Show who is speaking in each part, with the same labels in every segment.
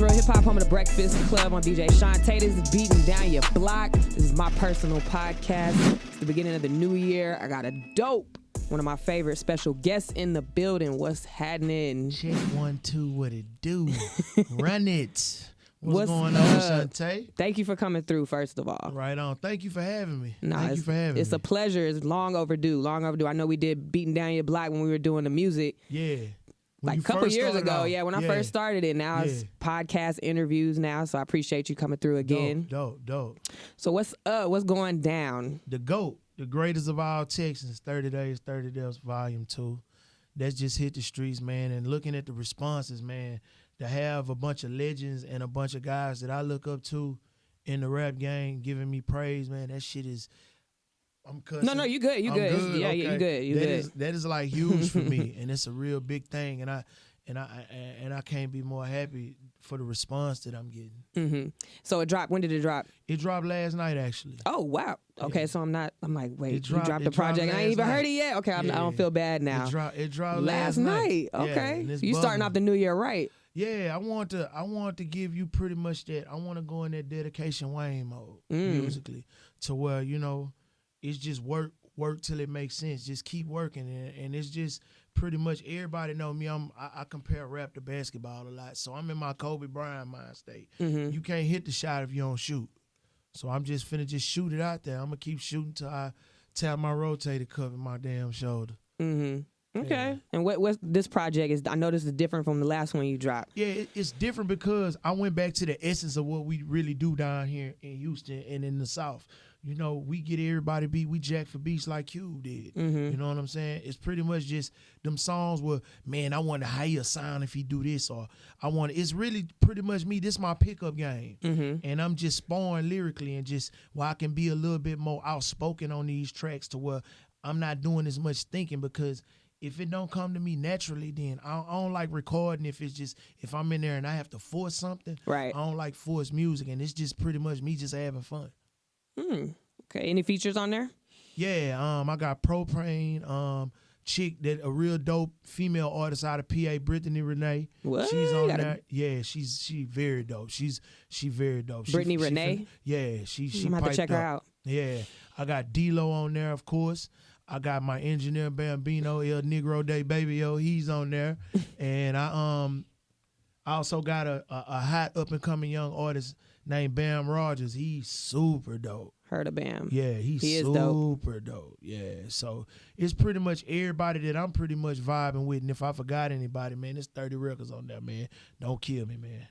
Speaker 1: Real Hip Hop, home of the Breakfast Club. I'm DJ Shante. This is Beatin Down Your Block. This is my personal podcast. It's the beginning of the new year. I got a dope, one of my favorite special guests in the building. What's happening?
Speaker 2: Check 1, 2, what it do? Run it. What's going on, Shante?
Speaker 1: Thank you for coming through, first of all.
Speaker 2: Right on. Thank you for having me.
Speaker 1: It's a pleasure. It's long overdue. I know we did Beatin Down Your Block when we were doing the music.
Speaker 2: Yeah.
Speaker 1: Like a couple years ago, when I first started it. Now it's podcast interviews now, so I appreciate you coming through again.
Speaker 2: Dope.
Speaker 1: So what's up? What's going down?
Speaker 2: The GOAT, the greatest of all Texans, 30 Days, 30 Deaths, Volume 2. That's just hit the streets, man. And looking at the responses, man, to have a bunch of legends and a bunch of guys that I look up to in the rap game giving me praise, man, that shit is... I'm cussing.
Speaker 1: No, you good. You good. Yeah,
Speaker 2: okay.
Speaker 1: you good. You good.
Speaker 2: That is like huge for me, and it's a real big thing. And I can't be more happy for the response that I'm getting.
Speaker 1: Mm-hmm. So it dropped. When did it drop?
Speaker 2: It dropped last night, actually.
Speaker 1: Oh wow. Okay, yeah. So I'm like, wait, you dropped the project,
Speaker 2: dropped
Speaker 1: and I ain't even heard it yet. Okay, I don't feel bad now.
Speaker 2: It dropped
Speaker 1: last night. Okay, you starting off the new year right?
Speaker 2: Yeah, I want to give you pretty much that. I want to go in that dedication Wayne mode musically, to where it's just work till it makes sense. Just keep working, and it's just pretty much everybody know me. I compare rap to basketball a lot, so I'm in my Kobe Bryant mind state. Mm-hmm. You can't hit the shot if you don't shoot. So I'm just finna just shoot it out there. I'm gonna keep shooting till I tap my rotator cuff in my damn shoulder.
Speaker 1: Mm-hmm. Okay.
Speaker 2: Yeah.
Speaker 1: And what this project is? I know this is different from the last one you dropped.
Speaker 2: Yeah, it's different because I went back to the essence of what we really do down here in Houston and in the South. We get everybody beat. We jack for beats like Cube did. Mm-hmm. You know what I'm saying? It's pretty much just them songs where, man, I wonder how he'll sound if he do this, or it's really pretty much me. This is my pickup game. Mm-hmm. And I'm just sparring lyrically and just where I can be a little bit more outspoken on these tracks to where I'm not doing as much thinking, because if it don't come to me naturally, then I don't like recording if I'm in there and I have to force something.
Speaker 1: Right.
Speaker 2: I don't like forced music, and it's just pretty much me just having fun.
Speaker 1: Okay. Any features on there?
Speaker 2: Yeah, I got Propane, chick that a real dope female artist out of PA, Brittany Renee.
Speaker 1: What?
Speaker 2: She's on there. Yeah, she very dope. She very dope.
Speaker 1: Brittany Renee?
Speaker 2: She
Speaker 1: I'm gonna have to check her out.
Speaker 2: Yeah. I got D-Lo on there, of course. I got my engineer Bambino, El Negro Day Baby, he's on there. And I also got a hot up and coming young artist named Bam Rogers. He's super dope.
Speaker 1: Heard of Bam.
Speaker 2: Yeah, he is super dope. Yeah, so it's pretty much everybody that I'm pretty much vibing with. And if I forgot anybody, man, it's 30 records on there, man. Don't kill me, man.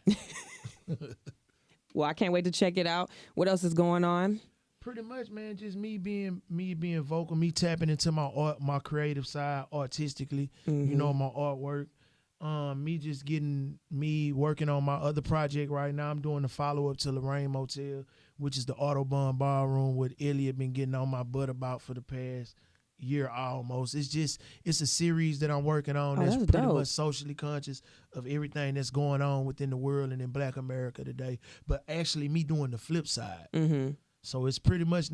Speaker 1: Well, I can't wait to check it out. What else is going on?
Speaker 2: Pretty much, man, just me being vocal, me tapping into my art, my creative side artistically, my artwork. Me just working on my other project right now. I'm doing the follow-up to Lorraine Motel, which is the Autobahn Ballroom, what Elliot been getting on my butt about for the past year almost. It's a series that I'm working on that's pretty dope. Much socially conscious of everything that's going on within the world and in Black America today, but actually me doing the flip side. Mm-hmm. So it's pretty much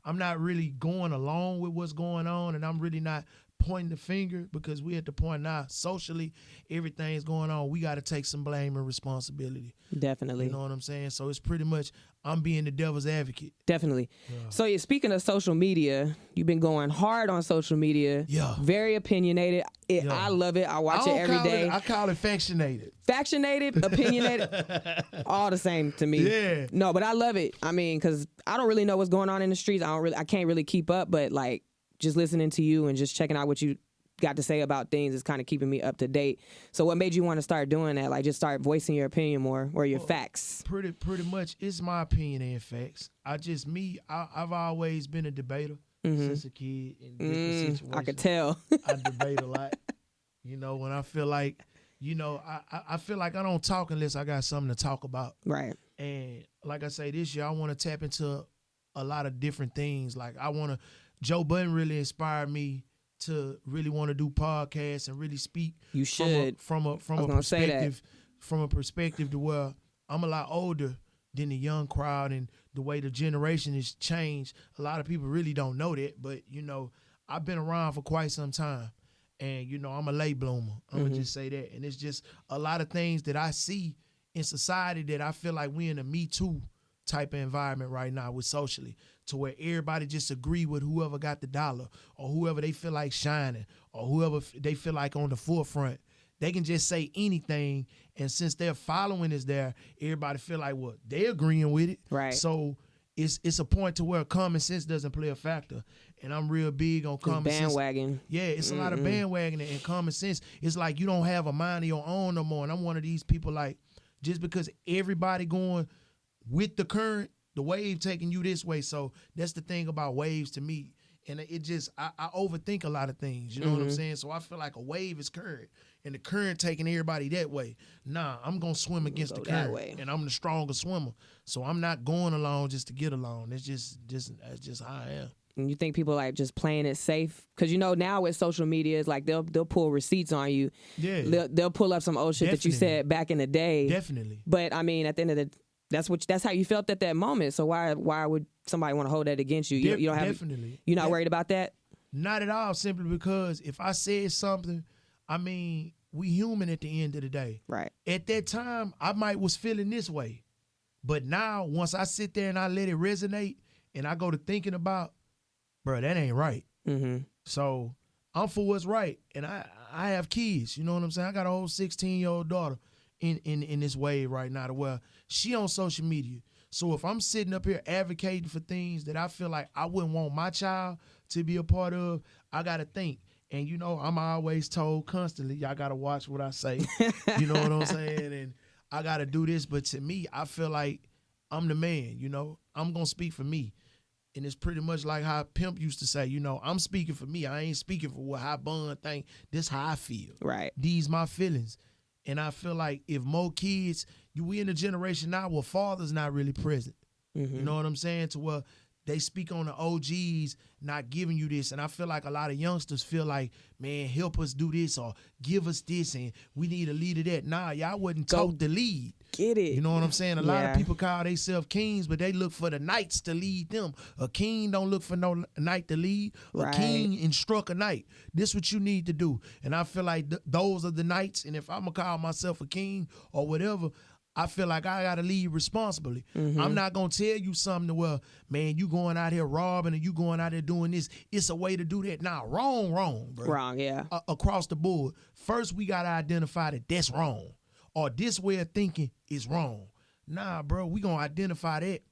Speaker 2: I'm not really going along with what's going on, and I'm really not pointing the finger, because we at the point now socially everything's going on. We got to take some blame and responsibility. Definitely. You know what I'm saying? So it's pretty much I'm being the devil's advocate.
Speaker 1: Definitely. Yeah. So speaking of social media, you've been going hard on social media. Yeah. Very opinionated. I love it. I watch it every day.
Speaker 2: I call it factionated.
Speaker 1: Factionated, opinionated, all the same to me.
Speaker 2: Yeah.
Speaker 1: No, but I love it. I mean, because I don't really know what's going on in the streets. I can't really keep up, but like, just listening to you and just checking out what you got to say about things is kind of keeping me up to date. So what made you want to start doing that? Like, just start voicing your opinion more, or your facts?
Speaker 2: Pretty much, it's my opinion and facts. I've always been a debater since a kid in different situations.
Speaker 1: I could tell.
Speaker 2: I debate a lot. When I feel like, I feel like I don't talk unless I got something to talk about.
Speaker 1: Right.
Speaker 2: And like I say, this year I want to tap into a lot of different things. Like Joe Budden really inspired me to really want to do podcasts and really speak.
Speaker 1: You should.
Speaker 2: From a perspective to where I'm a lot older than the young crowd, and the way the generation has changed. A lot of people really don't know that, but I've been around for quite some time, and I'm a late bloomer. I'm gonna just say that, and it's just a lot of things that I see in society that I feel like we in a Me Too type of environment right now with socially, to where everybody just agree with whoever got the dollar or whoever they feel like shining or whoever they feel like on the forefront. They can just say anything, and since their following is there, everybody feel like, well, they agreeing with it.
Speaker 1: Right.
Speaker 2: So it's a point to where common sense doesn't play a factor. And I'm real big on common sense.
Speaker 1: Bandwagon.
Speaker 2: Yeah, it's a lot of bandwagon and common sense. It's like you don't have a mind of your own no more. And I'm one of these people, like, just because everybody going with the current, the wave taking you this way. So that's the thing about waves to me. And it just, I overthink a lot of things. You know what I'm saying? So I feel like a wave is current, and the current taking everybody that way. Nah, I'm going to swim against the current, way. And I'm the stronger swimmer. So I'm not going along just to get along. That's just how I am.
Speaker 1: And you think people like just playing it safe? Because you know now with social media, it's like they'll pull receipts on you.
Speaker 2: Yeah.
Speaker 1: They'll pull up some old shit that you said back in the day.
Speaker 2: Definitely.
Speaker 1: But I mean, at the end of the that's how you felt at that moment. So why would somebody want to hold that against you? You don't have
Speaker 2: definitely.
Speaker 1: You're not worried about that?
Speaker 2: Not at all. Simply because if I said something, I mean, we human at the end of the day.
Speaker 1: Right.
Speaker 2: At that time, I might was feeling this way, but now once I sit there and I let it resonate, and I go to thinking about, bro, that ain't right.
Speaker 1: Mm-hmm.
Speaker 2: So I'm for what's right, and I have kids. You know what I'm saying? I got a whole 16-year-old daughter in this wave right now to where she on social media. So if I'm sitting up here advocating for things that I feel like I wouldn't want my child to be a part of, I got to think. And, you know, I'm always told constantly, y'all got to watch what I say. You know what I'm saying? And I got to do this. But to me, I feel like I'm the man, you know. I'm going to speak for me. And it's pretty much like how Pimp used to say, you know, I'm speaking for me. I ain't speaking for what how Bun think. This how I feel.
Speaker 1: Right.
Speaker 2: These my feelings. And I feel like if more kids, we in a generation now where fathers not really present. You know what I'm saying? To where they speak on the OGs not giving you this. And I feel like a lot of youngsters feel like, man, help us do this or give us this and we need a leader that. Nah, y'all wasn't taught to lead.
Speaker 1: Get it.
Speaker 2: You know what I'm saying? A lot of people call themselves kings, but they look for the knights to lead them. A king don't look for no knight to lead. A king instruct a knight. This what you need to do. And I feel like those are the knights. And if I'm going to call myself a king or whatever, I feel like I got to lead responsibly. I'm not going to tell you something to where, man, you going out here robbing and you going out here doing this. It's a way to do that. Nah, wrong, bro.
Speaker 1: Wrong, yeah.
Speaker 2: Across the board. First, we got to identify that that's wrong. Or this way of thinking is wrong. Nah, bro, we going to identify that.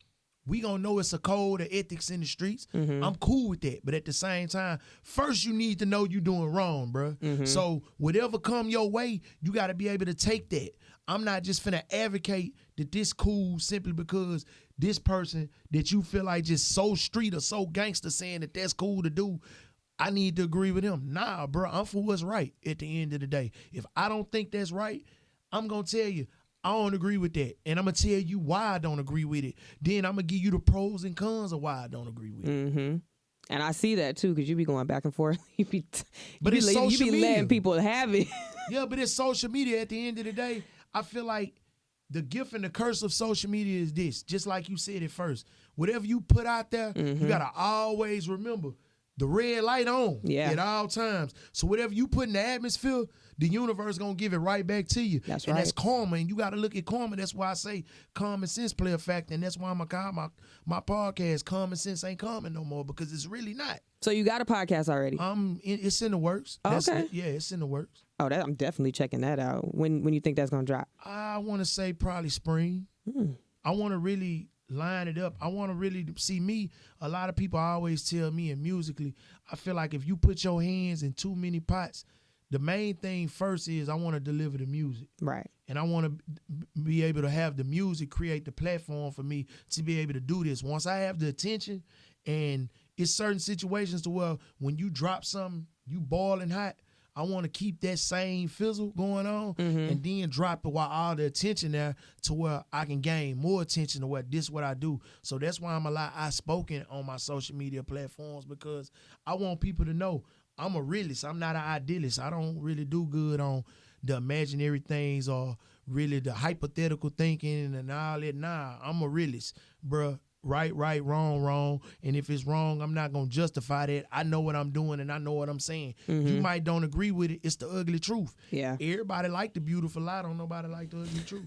Speaker 2: We going to know it's a code of ethics in the streets. I'm cool with that. But at the same time, first you need to know you doing wrong, bro. So whatever come your way, you got to be able to take that. I'm not just finna advocate that this cool simply because this person that you feel like just so street or so gangster saying that that's cool to do, I need to agree with him. Nah, bro, I'm for what's right at the end of the day. If I don't think that's right, I'm going to tell you, I don't agree with that. And I'm going to tell you why I don't agree with it. Then I'm going to give you the pros and cons of why I don't agree with it.
Speaker 1: And I see that too, because you be going back and forth. you be
Speaker 2: media.
Speaker 1: letting people have it.
Speaker 2: Yeah, but it's social media at the end of the day. I feel like the gift and the curse of social media is this, just like you said at first. Whatever you put out there, you got to always remember the red light on at all times. So whatever you put in the atmosphere, the universe going to give it right back to you.
Speaker 1: That's
Speaker 2: and that's karma, and you got to look at karma. That's why I say common sense play a factor, and that's why I'm going to call my podcast Common Sense Ain't Common No More, because it's really not.
Speaker 1: So you got a podcast already?
Speaker 2: It's in the works.
Speaker 1: Oh, okay.
Speaker 2: Yeah, it's in the works.
Speaker 1: Oh, I'm definitely checking that out. When you think that's going to drop?
Speaker 2: I want to say probably spring. I want to really line it up. I want to really see me. A lot of people always tell me, and musically, I feel like if you put your hands in too many pots, the main thing first is I want to deliver the music.
Speaker 1: Right.
Speaker 2: And I want to be able to have the music create the platform for me to be able to do this. Once I have the attention, and it's certain situations to where when you drop something, you boiling hot, I want to keep that same fizzle going on and then drop it while all the attention there to where I can gain more attention to what this what I do. So that's why I'm a lot outspoken on my social media platforms, because I want people to know I'm a realist. I'm not an idealist. I don't really do good on the imaginary things or really the hypothetical thinking and all that. Nah, I'm a realist, bruh. right, wrong. And if it's wrong, I'm not going to justify that. I know what I'm doing and I know what I'm saying. You might don't agree with it. It's the ugly truth.
Speaker 1: Yeah.
Speaker 2: Everybody like the beautiful lie. Don't nobody like the ugly truth.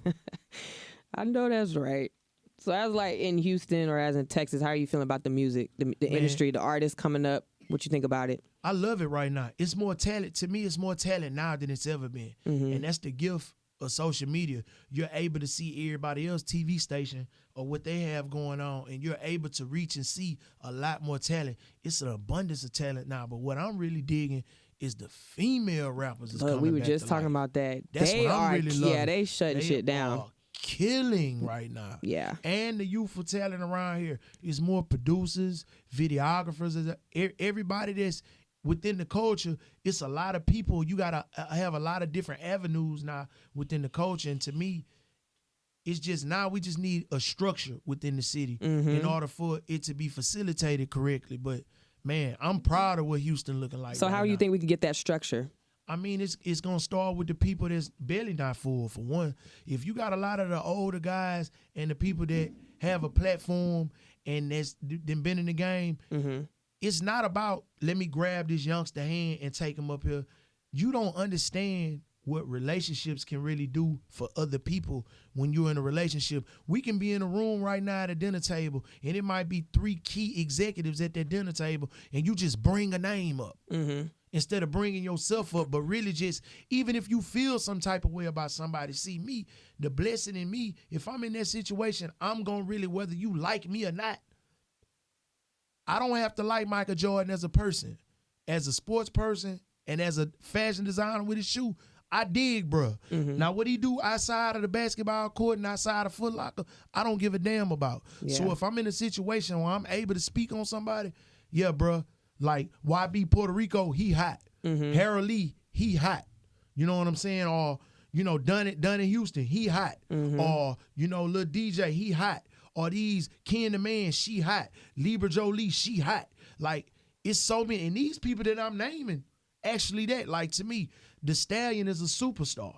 Speaker 1: I know that's right. So as like in Houston or as in Texas, how are you feeling about the music, the industry, the artists coming up? What you think about it?
Speaker 2: I love it right now. It's more talent. To me, it's more talent now than it's ever been. And that's the gift of social media. You're able to see everybody else TV station or what they have going on, and you're able to reach and see a lot more talent. It's an abundance of talent now. But what I'm really digging is the female rappers is coming
Speaker 1: we were
Speaker 2: back
Speaker 1: just
Speaker 2: to
Speaker 1: talking
Speaker 2: life.
Speaker 1: about that.
Speaker 2: That's
Speaker 1: they
Speaker 2: what I'm
Speaker 1: are,
Speaker 2: really loving.
Speaker 1: yeah, they shutting shit down.
Speaker 2: Are killing right now.
Speaker 1: Yeah.
Speaker 2: And the youthful talent around here is more producers, videographers, everybody that's within the culture. It's a lot of people. You got to have a lot of different avenues now within the culture. And to me, it's just now we just need a structure within the city in order for it to be facilitated correctly. But, man, I'm proud of what Houston looking like.
Speaker 1: So
Speaker 2: right
Speaker 1: how do you
Speaker 2: now.
Speaker 1: think we can get that structure?
Speaker 2: I mean, it's gonna start with the people that's barely not full. For one, if you got a lot of the older guys and the people that have a platform and that's been in the game, it's not about let me grab this youngster hand and take him up here. You don't understand what relationships can really do for other people when you're in a relationship. We can be in a room right now at a dinner table, and it might be 3 key executives at that dinner table, and you just bring a name up. Instead of bringing yourself up, but really just, even if you feel some type of way about somebody, see me, the blessing in me, if I'm in that situation, I'm going to really, whether you like me or not, I don't have to like Michael Jordan as a person. As a sports person and as a fashion designer with his shoe, I dig, bruh. Now, what he do outside of the basketball court and outside of Foot Locker, I don't give a damn about.
Speaker 1: Yeah.
Speaker 2: So if I'm in a situation where I'm able to speak on somebody, yeah, bruh, like YB Puerto Rico, he hot. Harold Lee, he hot. You know what I'm saying? Or, you know, Dunn in Houston, he hot. Or, you know, Lil DJ, he hot. Or these Ken the Man, she hot. Libra Jolie, she hot. Like, it's so many. And these people that I'm naming, actually that, like, to me, the Stallion is a superstar.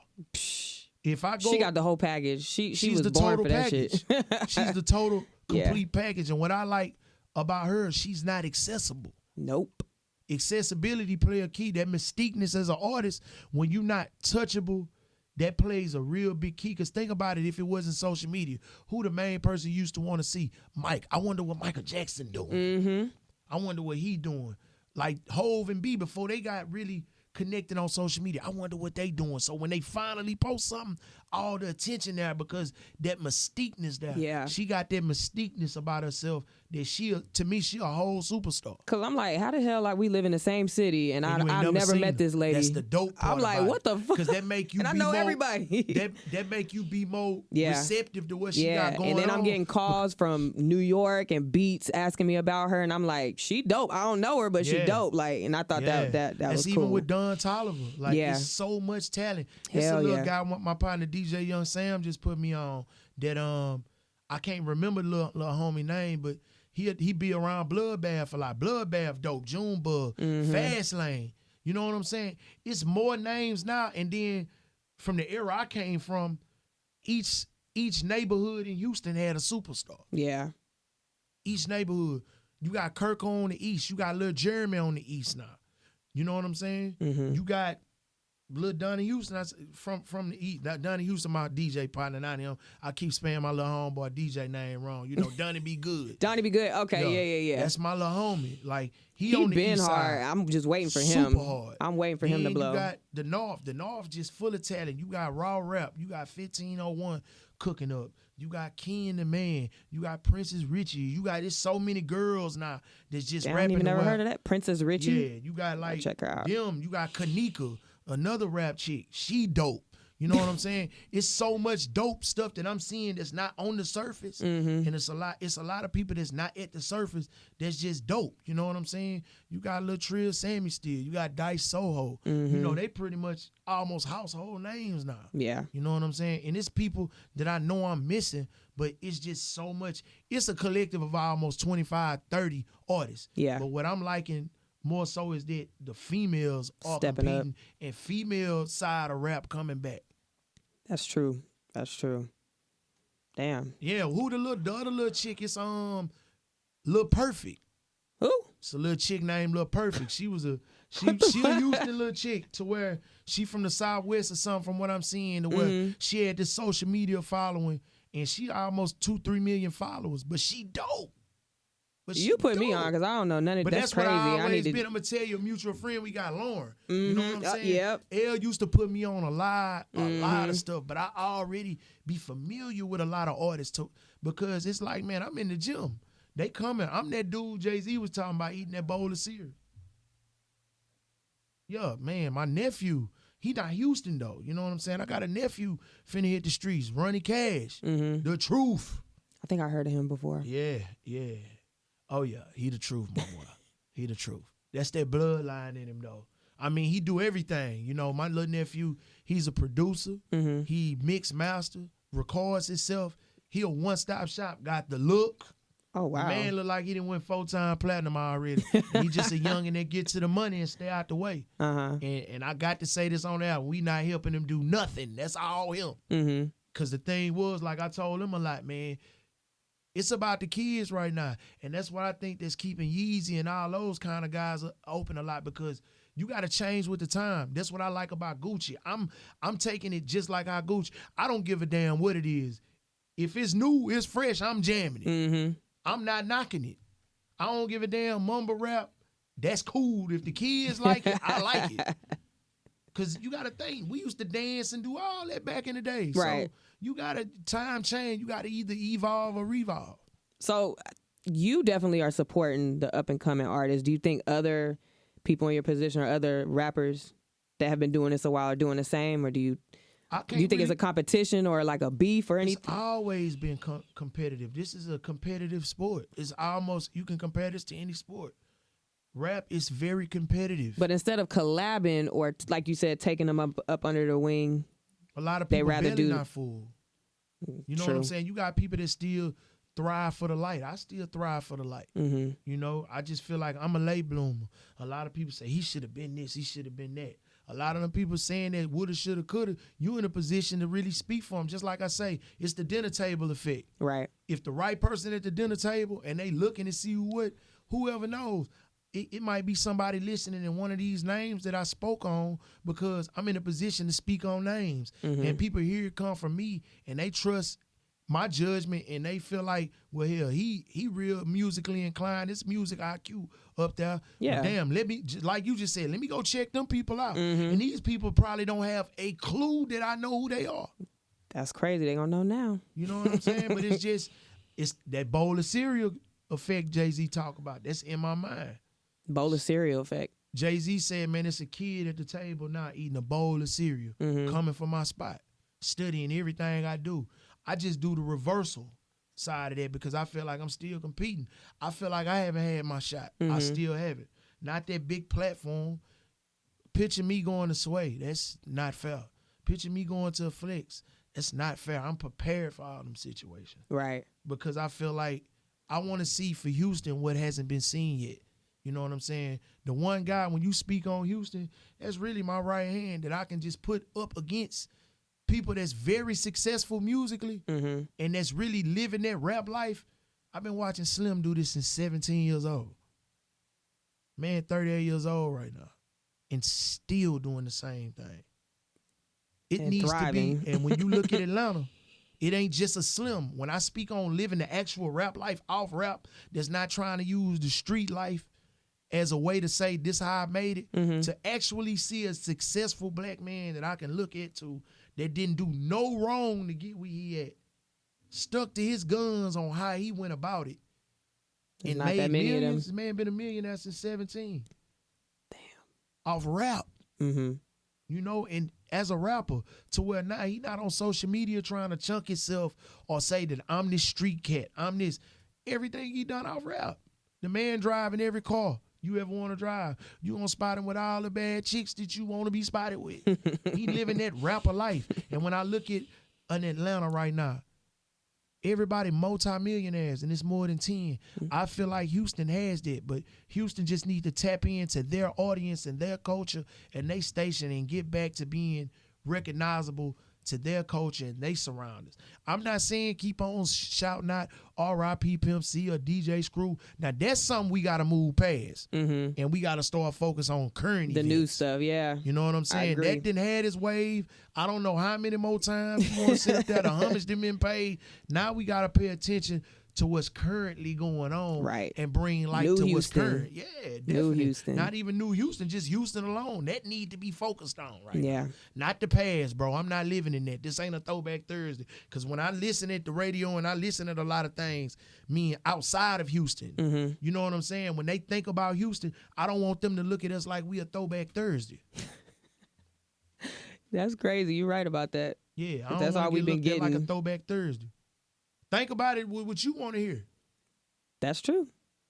Speaker 2: If I go,
Speaker 1: She got the whole package. She was
Speaker 2: the
Speaker 1: born
Speaker 2: total
Speaker 1: for that
Speaker 2: package.
Speaker 1: shit.
Speaker 2: She's the total complete package. And what I like about her, she's not accessible.
Speaker 1: Nope.
Speaker 2: Accessibility play a key. That mystiqueness as an artist, when you're not touchable, that plays a real big key. Because think about it, if it wasn't social media, who the main person you used to want to see? Mike. I wonder what Michael Jackson doing. I wonder what he doing. Like Hove and B, before they got really connected on social media, I wonder what they doing. So when they finally post something, all the attention there, because that mystiqueness there.
Speaker 1: Yeah.
Speaker 2: She got that mystiqueness about herself that to me, she a whole superstar.
Speaker 1: Cause I'm like, how the hell like we live in the same city and
Speaker 2: And you ain't
Speaker 1: I've never
Speaker 2: seen
Speaker 1: met
Speaker 2: her.
Speaker 1: this lady.
Speaker 2: That's the dope part.
Speaker 1: I'm like,
Speaker 2: about
Speaker 1: what the fuck?
Speaker 2: Because that make you
Speaker 1: and
Speaker 2: be
Speaker 1: I know
Speaker 2: more,
Speaker 1: everybody.
Speaker 2: that make you be more receptive to what she got going on.
Speaker 1: And then I'm getting calls from New York and Beats asking me about her, and I'm like, she dope. I don't know her, but she dope. Like, and I thought that
Speaker 2: That's
Speaker 1: was
Speaker 2: even
Speaker 1: cool.
Speaker 2: with Don Toliver. Like, it's so much talent. It's a
Speaker 1: Hell
Speaker 2: little
Speaker 1: yeah.
Speaker 2: guy, my partner DJ Young Sam just put me on that. I can't remember the little homie name, but he be around Bloodbath a lot. Bloodbath dope, Junebug, Fast Lane. You know what I'm saying? It's more names now. And then from the era I came from, each neighborhood in Houston had a superstar.
Speaker 1: Yeah.
Speaker 2: Each neighborhood. You got Kirk on the east. You got Lil Jeremy on the east now. You know what I'm saying? You got Lil Donnie Houston from the east. Donnie Houston, my DJ partner, not him. I keep spamming my little homeboy DJ name wrong. You know, Donnie be good.
Speaker 1: Donnie be good. Okay, yeah.
Speaker 2: That's my little homie. Like he
Speaker 1: He
Speaker 2: on the
Speaker 1: been
Speaker 2: east
Speaker 1: hard.
Speaker 2: side.
Speaker 1: I'm just waiting for him.
Speaker 2: Super hard.
Speaker 1: I'm waiting for him to blow.
Speaker 2: You got the North. The North just full of talent. You got Raw Rap. You got 1501 cooking up. You got Ken the Man. You got Princess Richie. You got there's so many girls now that's just
Speaker 1: I
Speaker 2: rapping.
Speaker 1: ain't even never
Speaker 2: around.
Speaker 1: heard of that. Princess Richie.
Speaker 2: Yeah, you got like
Speaker 1: check her out.
Speaker 2: them. You got Kanika, another rap chick. She dope. You know what I'm saying? It's so much dope stuff that I'm seeing that's not on the surface, and it's a lot of people that's not at the surface that's just dope. You know what I'm saying? You got Lil Trill Sammy still. You got Dice Soho. You know, they pretty much almost household names now.
Speaker 1: Yeah.
Speaker 2: You know what I'm saying? And it's people that I know I'm missing, but it's just so much. It's a collective of almost 25, 30 artists.
Speaker 1: Yeah.
Speaker 2: But what I'm liking more so is that the females are
Speaker 1: Stepping up.
Speaker 2: competing and female side of rap coming back.
Speaker 1: That's true. That's Damn.
Speaker 2: Yeah, who the other little chick is Lil Perfect.
Speaker 1: Who?
Speaker 2: It's a little chick named Lil Perfect. She a Houston little chick to where she from the Southwest or something from what I'm seeing to where she had this social media following and she almost 2-3 million followers, but she dope. But
Speaker 1: you put me on because I don't know none of
Speaker 2: but
Speaker 1: that's
Speaker 2: what
Speaker 1: crazy.
Speaker 2: I always
Speaker 1: been.
Speaker 2: I'm gonna tell you a mutual friend we got, Lauren. You know what I'm saying?
Speaker 1: Yep.
Speaker 2: Elle used to put me on a lot of stuff, but I already be familiar with a lot of artists too, because it's like, man, I'm in the gym. They coming. I'm that dude Jay-Z was talking about eating that bowl of cereal. Yeah, man, my nephew, he not Houston though. You know what I'm saying? I got a nephew finna hit the streets, Ronnie Cash, The Truth.
Speaker 1: I think I heard of him before.
Speaker 2: Yeah. Oh yeah, he the truth, my boy. He the truth. That's that bloodline in him though. I mean, he do everything. You know, my little nephew, he's a producer. He mix master, records himself. He a one-stop shop, got the look.
Speaker 1: Oh, wow.
Speaker 2: The man look like he done went 4-time platinum already. He just a youngin' that get to the money and stay out the way. And I got to say this on there. We not helping him do nothing. That's all him. Because the thing was, like I told him a lot, man, it's about the kids right now. And that's what I think that's keeping Yeezy and all those kind of guys open a lot, because you got to change with the time. That's what I like about Gucci. I'm taking it just like our Gucci. I don't give a damn what it is. If it's new, it's fresh, I'm jamming it. I'm not knocking it. I don't give a damn mumble rap. That's cool. If the kids like it, I like it. Because you got to think, we used to dance and do all that back in the day.
Speaker 1: Right.
Speaker 2: So you got to, time change, you got to either evolve or revolve.
Speaker 1: So you definitely are supporting the up-and-coming artists. Do you think other people in your position or other rappers that have been doing this a while are doing the same? Or do you think it's a competition or like a beef or anything?
Speaker 2: It's always been competitive. This is a competitive sport. It's almost, you can compare this to any sport. Rap is very competitive.
Speaker 1: But instead of collabing or, like you said, taking them up under the wing,
Speaker 2: a lot of people
Speaker 1: rather
Speaker 2: belly not full. You know
Speaker 1: True.
Speaker 2: what I'm saying? You got people that still thrive for the light. I still thrive for the light. You know, I just feel like I'm a late bloomer. A lot of people say he should have been this, he should have been that. A lot of them people saying that woulda, shoulda, coulda, you in a position to really speak for them. Just like I say, it's the dinner table effect.
Speaker 1: right?
Speaker 2: If the right person at the dinner table and they looking to see whoever knows, it might be somebody listening in one of these names that I spoke on, because I'm in a position to speak on names. And people here come from me and they trust my judgment and they feel like, well, hell, he real musically inclined. It's music IQ up there.
Speaker 1: Yeah.
Speaker 2: Well, damn, let me, like you just said, let me go check them people out. And these people probably don't have a clue that I know who they are.
Speaker 1: That's crazy. They gonna know now.
Speaker 2: You know what I'm saying? But it's that bowl of cereal effect Jay-Z talk about. That's in my mind.
Speaker 1: Bowl of cereal effect.
Speaker 2: Jay-Z said, man, it's a kid at the table now eating a bowl of cereal, coming from my spot, studying everything I do. I just do the reversal side of that because I feel like I'm still competing. I feel like I haven't had my shot. I still haven't. Not that big platform. Picture me going to Sway. That's not fair. Picture me going to a Flex. That's not fair. I'm prepared for all them situations.
Speaker 1: Right.
Speaker 2: Because I feel like I want to see for Houston what hasn't been seen yet. You know what I'm saying? The one guy, when you speak on Houston, that's really my right hand that I can just put up against people that's very successful musically and that's really living that rap life. I've been watching Slim do this since 17 years old. Man, 38 years old right now and still doing the same thing. It
Speaker 1: and
Speaker 2: needs
Speaker 1: thriving.
Speaker 2: to be. And when you look at Atlanta, it ain't just a Slim. When I speak on living the actual rap life off rap, that's not trying to use the street life as a way to say this how I made it, to actually see a successful black man that I can look at to that didn't do no wrong to get where he at, stuck to his guns on how he went about it,
Speaker 1: There's
Speaker 2: and
Speaker 1: not
Speaker 2: made
Speaker 1: that many
Speaker 2: millions.
Speaker 1: of them.
Speaker 2: Man been a millionaire since 17.
Speaker 1: Damn.
Speaker 2: Off rap. You know, and as a rapper, to where now he not on social media trying to chunk himself or say that I'm this street cat, I'm this. Everything he done off rap. The man driving every car you ever want to drive. You gonna spot him with all the bad chicks that you want to be spotted with. He living that rapper life. And when I look at an Atlanta right now, everybody multi-millionaires, and it's more than 10. I feel like Houston has that, but Houston just need to tap into their audience and their culture and their station and get back to being recognizable to their culture and they surroundings. I'm not saying keep on shouting out R.I.P. Pimp C or DJ Screw. Now that's something we gotta move past, and we gotta start focus on current
Speaker 1: the
Speaker 2: events.
Speaker 1: new stuff. Yeah,
Speaker 2: you know what I'm saying? That didn't have its wave. I don't know how many more times you want to sit up there. The homage done been paid. Now we gotta pay attention to what's currently going on,
Speaker 1: right?
Speaker 2: And bring light
Speaker 1: New
Speaker 2: to
Speaker 1: Houston.
Speaker 2: what's current. Yeah, definitely.
Speaker 1: New Houston.
Speaker 2: Not even New Houston, just Houston alone. That need to be focused on right
Speaker 1: Yeah.
Speaker 2: now. Not the past, bro. I'm not living in that. This ain't a throwback Thursday. Because when I listen at the radio and I listen at a lot of things, me outside of Houston, you know what I'm saying? When they think about Houston, I don't want them to look at us like we a throwback Thursday.
Speaker 1: That's crazy. You're right about that.
Speaker 2: Yeah, I don't
Speaker 1: that's all we've been getting
Speaker 2: like a throwback Thursday. Think about it, what you want to hear.
Speaker 1: That's true.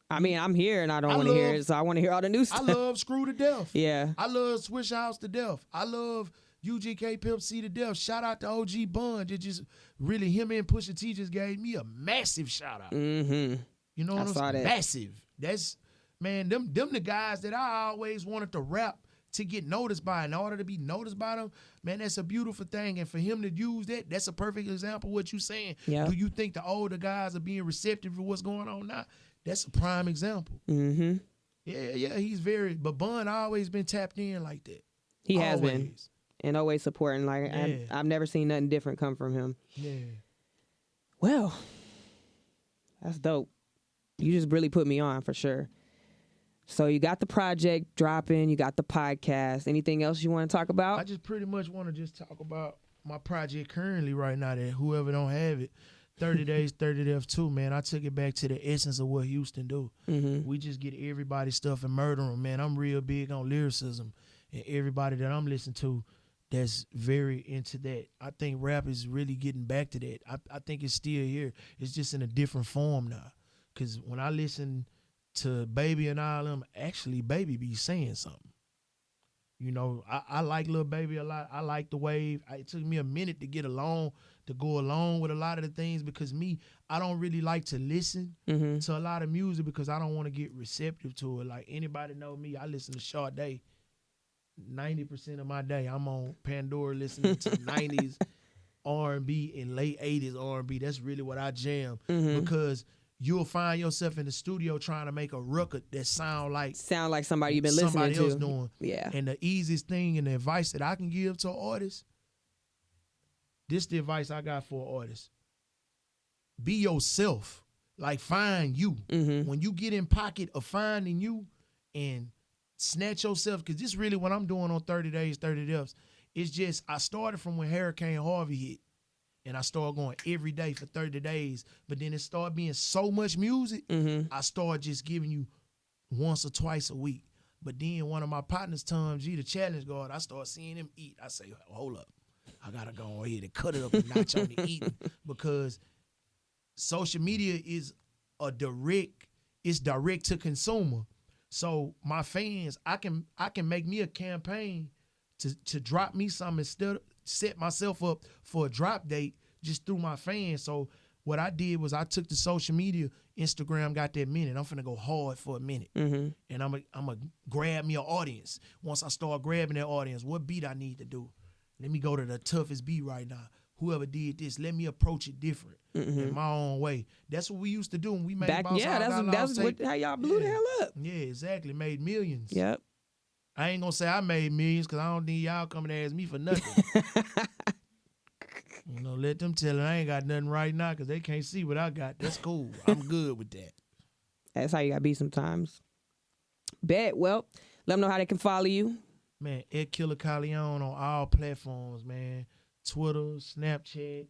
Speaker 1: I mean, I'm here and I don't want to hear it, so I want to hear all the new stuff.
Speaker 2: I love Screw to death.
Speaker 1: Yeah.
Speaker 2: I love Swish House to death. I love UGK Pimp C to death. Shout out to OG Bun. It just really, him and Pusha T just gave me a massive shout out.
Speaker 1: Mm-hmm.
Speaker 2: You know what I'm saying?
Speaker 1: That.
Speaker 2: Massive. That's, man, them the guys that I always wanted to rap to get noticed by. In order to be noticed by them, man, that's a beautiful thing. And for him to use that, that's a perfect example of what you're saying.
Speaker 1: Yep.
Speaker 2: Do you think the older guys are being receptive to what's going on now? That's a prime example.
Speaker 1: Mm-hmm.
Speaker 2: Yeah, he's very, but Bun always been tapped in like that.
Speaker 1: He has been. And always supporting. Like,
Speaker 2: Yeah.
Speaker 1: I've never seen nothing different come from him.
Speaker 2: Yeah.
Speaker 1: Well, that's dope. You just really put me on for sure. So you got the project dropping, you got the podcast. Anything else you want to talk about?
Speaker 2: I just pretty much want to just talk about my project currently right now that whoever don't have it, 30 Days, 30 Deaths 2, man. I took it back to the essence of what Houston do.
Speaker 1: Mm-hmm.
Speaker 2: We just get everybody's stuff and murder them, man. I'm real big on lyricism, and everybody that I'm listening to that's very into that. I think rap is really getting back to that. I think it's still here. It's just in a different form now. Because when I listen to Baby and all them, actually Baby be saying something. You know, I like Lil Baby a lot. I like the wave. It took me a minute to go along with a lot of the things because I don't really like to listen to a lot of music because I don't want to get receptive to it. Like anybody know me, I listen to Shante 90% of my day. I'm on Pandora listening to 90s R&B and late 80s R&B. That's really what I jam because you'll find yourself in the studio trying to make a record that sound like
Speaker 1: somebody you've been listening to.
Speaker 2: Somebody else doing.
Speaker 1: Yeah.
Speaker 2: And the easiest thing and the advice that I can give to an artist, this the advice I got for an artist. Be yourself. Like find you. When you get in pocket of finding you and snatch yourself, because this really what I'm doing on 30 Days, 30 Deaths. It's just I started from when Hurricane Harvey hit. And I started going every day for 30 days. But then it started being so much music, I started just giving you once or twice a week. But then one of my partners, Tom G, the challenge guard, I started seeing him eat. I say, hold up. I got to go ahead and cut it up a notch on the eating. Because social media is direct to consumer. So my fans, I can make me a campaign to drop me something instead of set myself up for a drop date just through my fans. So what I did was I took the social media, Instagram got that minute. I'm finna go hard for a minute. And I'm gonna grab me an audience. Once I start grabbing that audience, what beat I need to do? Let me go to the toughest beat right now. Whoever did this, let me approach it different in my own way. That's what we used to do when we made
Speaker 1: that's how y'all blew the hell up.
Speaker 2: Yeah, exactly. Made millions.
Speaker 1: Yep.
Speaker 2: I ain't gonna say I made millions because I don't need y'all coming to ask me for nothing. You know, let them tell it I ain't got nothing right now because they can't see what I got. That's cool. I'm good with that.
Speaker 1: That's how you gotta be sometimes. Bet. Well, let them know how they can follow you.
Speaker 2: Man, Killa Kyleon on all platforms, man. Twitter, Snapchat,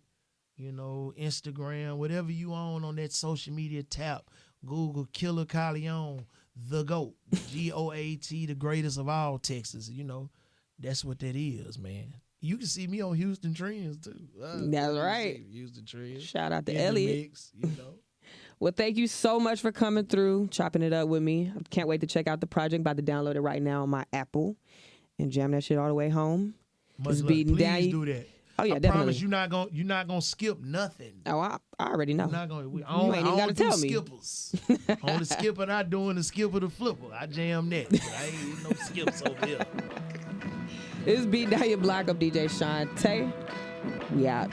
Speaker 2: you know, Instagram, whatever you on that social media tab. Google Killa Kyleon, the GOAT. GOAT, the greatest of all Texas. You know, that's what that is, man. You can see me on Houston Trends, too.
Speaker 1: That's right.
Speaker 2: Houston Trends.
Speaker 1: Shout out to
Speaker 2: In the
Speaker 1: Elliot.
Speaker 2: mix, you know.
Speaker 1: Well, thank you so much for coming through, chopping it up with me. I can't wait to check out the project. About to download it right now on my Apple and jam that shit all the way home.
Speaker 2: Much love.
Speaker 1: Beatin
Speaker 2: Please
Speaker 1: down.
Speaker 2: do that.
Speaker 1: Oh yeah,
Speaker 2: I
Speaker 1: definitely.
Speaker 2: promise you're not gonna skip nothing.
Speaker 1: Oh, I already know.
Speaker 2: You're not gonna.
Speaker 1: You ain't even gotta tell me.
Speaker 2: Skippers. On the skipper, not doing the skipper, the flipper. I jam that. I ain't no skips over here.
Speaker 1: This is Beatin' Down Your Block. I'm DJ Shante. We out.